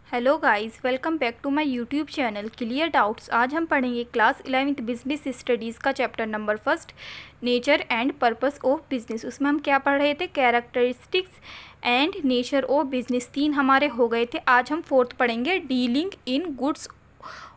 Hello guys, welcome back to my YouTube channel clear doubts. आज हम पढ़ेंगे class 11th business studies का chapter number first, nature and purpose of business. उसमें हम क्या पढ़ रहे थे? Characteristics and nature of business. 3 हमारे हो गए थे। आज हम 4th पढ़ेंगे, डीलिंग इन गुड्स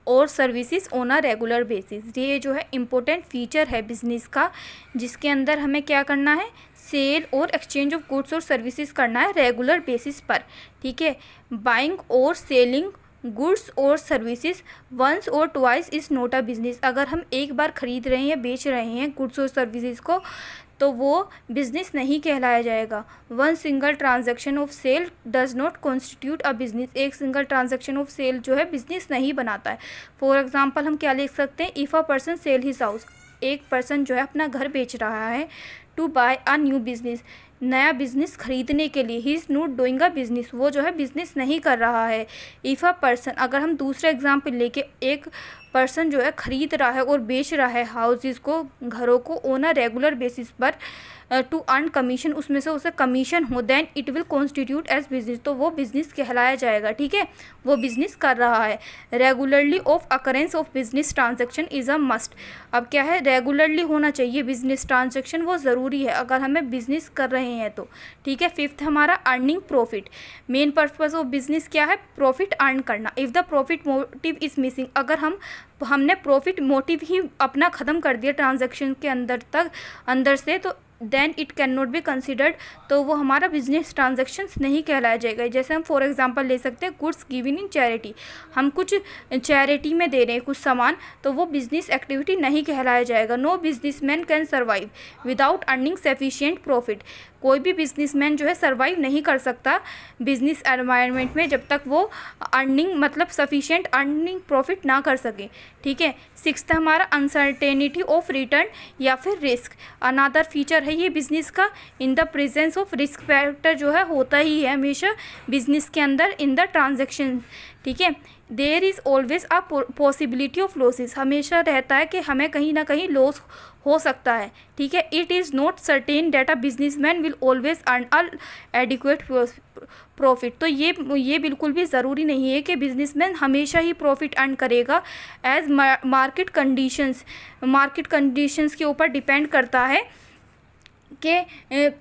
और services on a regular basis. ये जो है इम्पोर्टेंट फीचर है बिजनेस का, जिसके अंदर हमें क्या करना है? सेल और एक्सचेंज ऑफ गुड्स और सर्विसेज करना है रेगुलर बेसिस पर। ठीक है, बाइंग और सेलिंग गुड्स और सर्विसेज वंस और twice is not a business. अगर हम एक बार खरीद रहे हैं, बेच रहे हैं गुड्स और सर्विसेज को, तो वो बिजनेस नहीं कहलाया जाएगा। One single transaction of sale does not constitute a business. एक सिंगल ट्रांजैक्शन ऑफ सेल जो है बिजनेस नहीं बनाता है। फॉर एग्जांपल हम क्या लिख सकते हैं? If a person sell his house, एक पर्सन जो है अपना घर बेच रहा है, to buy a new business, नया बिजनेस खरीदने के लिए, he is not doing a business, वो जो है बिजनेस नहीं कर रहा है। इफ़ अ पर्सन, अगर हम दूसरा एग्जाम्पल लेके, एक पर्सन जो है खरीद रहा है और बेच रहा है हाउसेस को, घरों को, ऑन अ रेगुलर बेसिस पर टू अर्न कमीशन, उसमें से उसे कमीशन हो, then it will constitute as business, तो वो बिजनेस कहलाया जाएगा। ठीक है, वो बिजनेस कर रहा है। Regularly of occurrence of business transaction is a must. अब क्या है? रेगुलरली होना चाहिए बिजनेस ट्रांजेक्शन, वो ज़रूरी है अगर हमें बिजनेस कर रहे हैं तो। ठीक है, 5th हमारा earning profit. Main purpose of business क्या है? प्रॉफिट अर्न करना। If the profit motive is missing, अगर हमने प्रॉफिट मोटिव ही अपना ख़त्म कर दिया ट्रांजैक्शन के अंदर से, तो then it can not be considered, तो वो हमारा बिजनेस ट्रांजैक्शंस नहीं कहलाया जाएगा। जैसे हम फॉर एग्जांपल ले सकते हैं, गुड्स गिवन इन चैरिटी, हम कुछ चैरिटी में दे रहे हैं कुछ सामान, तो वो बिजनेस एक्टिविटी नहीं कहलाया जाएगा। No businessman can survive without earning sufficient profit. कोई भी बिजनेसमैन जो है सर्वाइव नहीं कर सकता बिजनेस एनवायरनमेंट में जब तक वो अर्निंग, मतलब सफिशिएंट अर्निंग प्रॉफिट ना कर सके। ठीक है, 6th हमारा अनसर्टेनिटी ऑफ रिटर्न या फिर रिस्क। अनादर फीचर है ये बिजनेस का। In the presence of risk factor जो है होता ही है हमेशा बिजनेस के अंदर इन द ट्रांजेक्शन। ठीक है, there is always a possibility of losses, हमेशा रहता है कि हमें कहीं ना कहीं लॉस हो सकता है। ठीक है, it is not certain that a businessman will always earn a adequate profit. तो ये बिल्कुल भी ज़रूरी नहीं है कि बिजनेसमैन हमेशा ही प्रॉफिट अर्न करेगा। एज मार्केट कंडीशंस के ऊपर डिपेंड करता है कि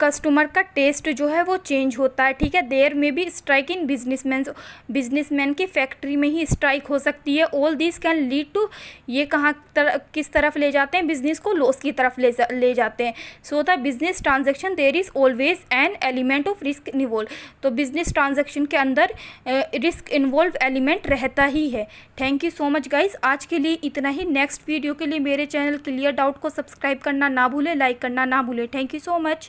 कस्टमर का टेस्ट जो है वो चेंज होता है। ठीक है, देयर में भी स्ट्राइक इन बिजनेसमैन की फैक्ट्री में ही स्ट्राइक हो सकती है। All this can lead to, ये किस तरफ ले जाते हैं? बिजनेस को लॉस की तरफ ले जाते हैं। So the business transaction there is always an element of risk involve, तो बिजनेस ट्रांजेक्शन के अंदर रिस्क इन्वॉल्व एलिमेंट रहता ही है। Thank you so much guys, आज के लिए इतना ही। नेक्स्ट वीडियो के लिए मेरे चैनल क्लियर डाउट को सब्सक्राइब करना ना भूलें, लाइक करना ना भूलें। Thank you so much।